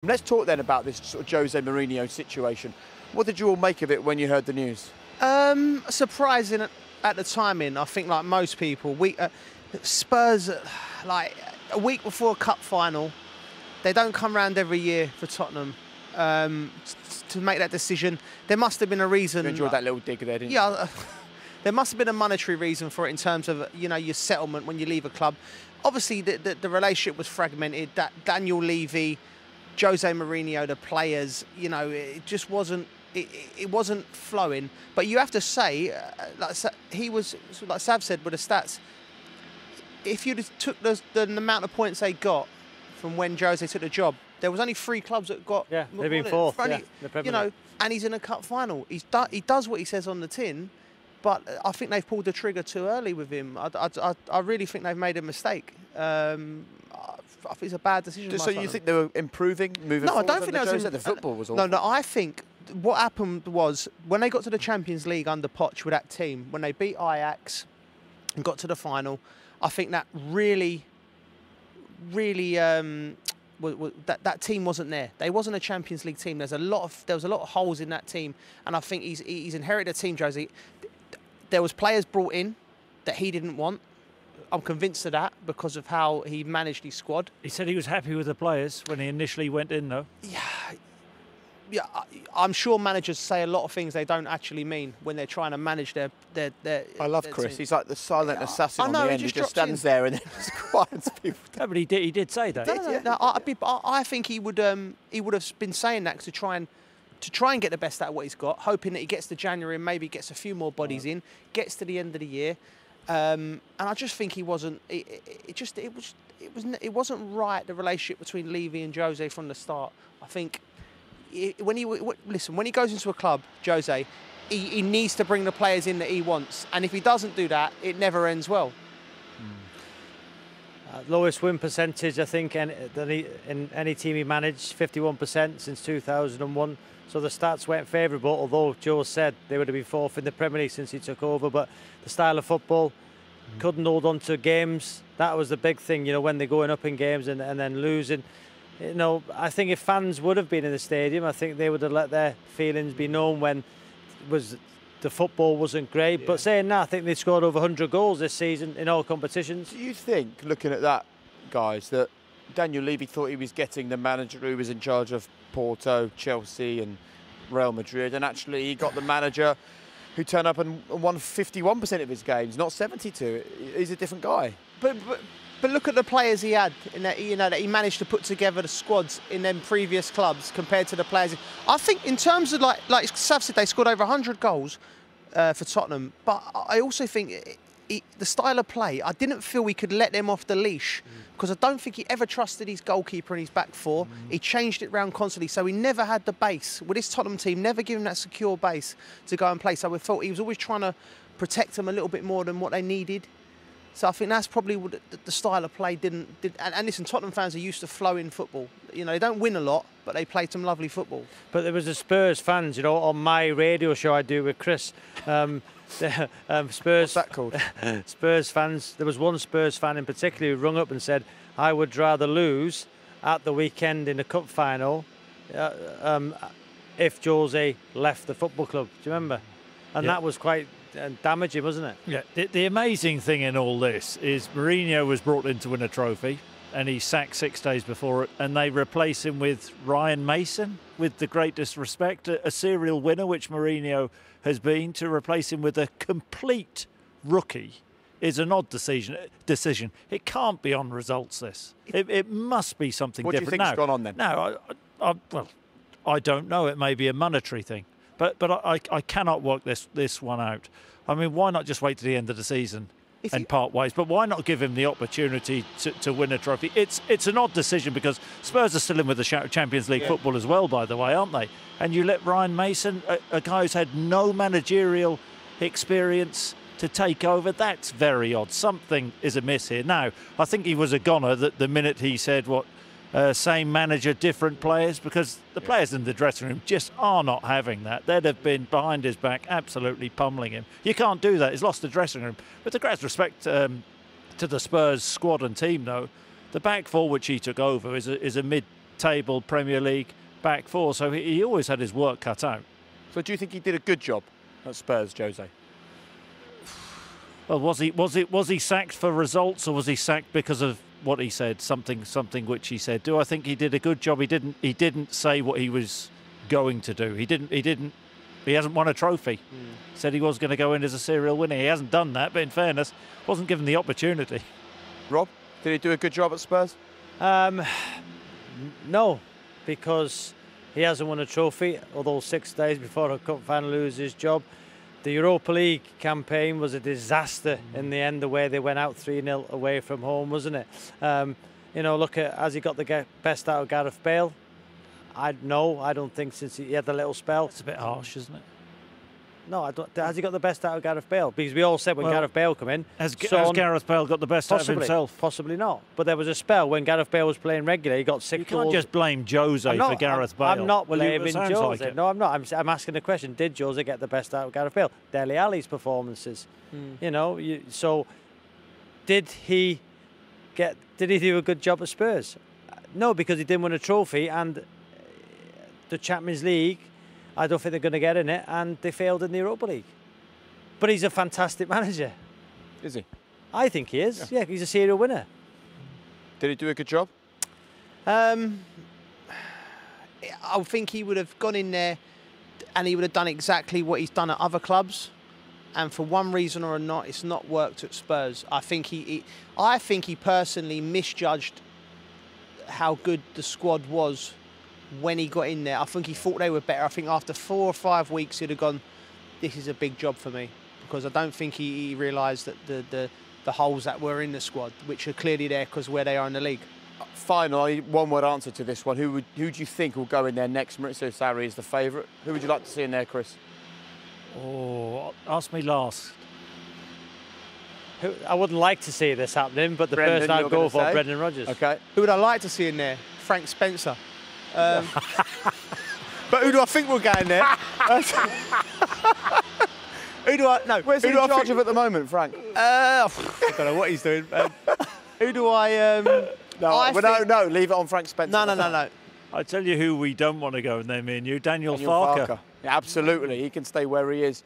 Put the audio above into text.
Let's talk then about this sort of Jose Mourinho situation. What did you all make of it when you heard the news? Surprising at the timing. I think, like most people, Spurs, like a week before a cup final, they don't come round every year for Tottenham to make that decision. There must have been a reason. You enjoyed that little dig there, didn't you? Yeah, there must have been a monetary reason for it in terms of, you know, your settlement when you leave a club. Obviously, the relationship was fragmented. That Daniel Levy, Jose Mourinho, the players, you know, it just wasn't. It wasn't flowing. But you have to say, he was, like Sav said with the stats, if you took the amount of points they got from when Jose took the job, there was only 3 clubs that got. Yeah, they've been fourth. You know, and he's in a cup final. He does what he says on the tin, but I think they've pulled the trigger too early with him. I really think they've made a mistake. I think it's a bad decision. So you think they were improving, moving forward? No, I don't think that was. The football was awful. No, I think what happened was when they got to the Champions League under Poch with that team, when they beat Ajax and got to the final, I think that really that team wasn't there. They wasn't a Champions League team. There was a lot of holes in that team, and I think he's inherited a team, Jose. There was players brought in that he didn't want. I'm convinced of that because of how he managed his squad. He said he was happy with the players when he initially went in, though. Yeah, I'm sure managers say a lot of things they don't actually mean when they're trying to manage their I love Chris. Team. He's like the silent assassin on the end. He just stands in there and then just quiets people. No, but he did say that. No, I think he would have been saying that to try and get the best out of what he's got, hoping that he gets to January and maybe gets a few more bodies in, gets to the end of the year. And I just think he wasn't. It wasn't right, the relationship between Levy and Jose from the start. I think when he goes into a club, Jose, he needs to bring the players in that he wants, and if he doesn't do that, it never ends well. Lowest win percentage, I think, in any team he managed, 51% since 2001. So the stats weren't favourable, although Joe said they would have been 4th in the Premier League since he took over. But the style of football, couldn't hold on to games. That was the big thing, you know, when they're going up in games and then losing. You know, I think if fans would have been in the stadium, I think they would have let their feelings be known when the football wasn't great. Yeah. But saying that, I think they scored over 100 goals this season in all competitions. Do you think, looking at that, guys, that Daniel Levy thought he was getting the manager who was in charge of Porto, Chelsea and Real Madrid, and actually he got the manager who turned up and won 51% of his games, not 72? He's a different guy. But look at the players he had, in that, you know, that he managed to put together the squads in them previous clubs compared to the players. I think in terms of, like Sav said, they scored over 100 goals for Tottenham. But I also think the style of play, I didn't feel we could let them off the leash because I don't think he ever trusted his goalkeeper in his back four. He changed it round constantly, so he never had the base. With his Tottenham team, never given that secure base to go and play. So we felt he was always trying to protect them a little bit more than what they needed. So I think that's probably what the style of play didn't. And listen, Tottenham fans are used to flowing football. You know, they don't win a lot, but they play some lovely football. But there was the Spurs fans, you know, on my radio show I do with Chris. Spurs. What's that called? Spurs fans. There was one Spurs fan in particular who rung up and said, "I would rather lose at the weekend in the cup final if Jose left the football club." Do you remember? And that was quite damaging, wasn't it? Yeah. The amazing thing in all this is Mourinho was brought in to win a trophy, and he's sacked 6 days before it, and they replace him with Ryan Mason, with the greatest respect, a serial winner, which Mourinho has been. To replace him with a complete rookie is an odd decision. It can't be on results, this. It must be something different. What do you think's gone on then? No, well, I don't know. It may be a monetary thing. But I cannot work this one out. I mean, why not just wait to the end of the season and part ways? But why not give him the opportunity to win a trophy? It's an odd decision because Spurs are still in with the Champions League football as well, by the way, aren't they? And you let Ryan Mason, a guy who's had no managerial experience, to take over. That's very odd. Something is amiss here. Now, I think he was a goner that the minute he said same manager, different players, because the players in the dressing room just are not having that. They'd have been behind his back, absolutely pummelling him. You can't do that. He's lost the dressing room. With the greatest respect to the Spurs squad and team, though, the back four which he took over is a mid mid-table Premier League back four, so he always had his work cut out. So do you think he did a good job at Spurs, Jose? Well, was he sacked for results, or was he sacked because of what he said? Something which he said. Do I think he did a good job? He didn't say what he was going to do. He hasn't won a trophy. Said he was going to go in as a serial winner. He hasn't done that, but in fairness, wasn't given the opportunity. Rob, did he do a good job at Spurs? No, because he hasn't won a trophy, although 6 days before a cup final loses his job. The Europa League campaign was a disaster in the end, the way they went out 3-0 away from home, wasn't it? You know, look at, has he got the best out of Gareth Bale? I don't think, since he had the little spell. It's a bit harsh, isn't it? No, I don't. Has he got the best out of Gareth Bale? Because we all said when Gareth Bale come in, has Gareth Bale got the best out of himself? Possibly not. But there was a spell when Gareth Bale was playing regularly. He got 6 goals. You can't just blame Jose for Gareth Bale. I'm not blaming Jose. Like no, I'm not. I'm asking the question: did Jose get the best out of Gareth Bale? Dele Alli's performances. You know. So, did he do a good job at Spurs? No, because he didn't win a trophy, and the Champions League, I don't think they're going to get in it, and they failed in the Europa League. But he's a fantastic manager. Is he? I think he is. Yeah, he's a serial winner. Did he do a good job? I think he would have gone in there and he would have done exactly what he's done at other clubs. And for one reason or another, it's not worked at Spurs. I think he personally misjudged how good the squad was when he got in there. I think he thought they were better. I think after 4 or 5 weeks, he'd have gone, this is a big job for me. Because I don't think he realised that the holes that were in the squad, which are clearly there because where they are in the league. Finally, one-word answer to this one. Who do you think will go in there next? Maurizio Sarri is the favourite. Who would you like to see in there, Chris? Oh, ask me last. I wouldn't like to see this happening, but the person I'd go for, Brendan Rodgers. Okay. Who would I like to see in there? Frank Spencer. But who do I think will go in there? Who do I? No. Where's he in charge of at the moment, Frank? I don't know what he's doing. Who do I? No. Leave it on Frank Spencer. No. I tell you who we don't want to go in there, me and you, Daniel Farke. Yeah, absolutely, he can stay where he is.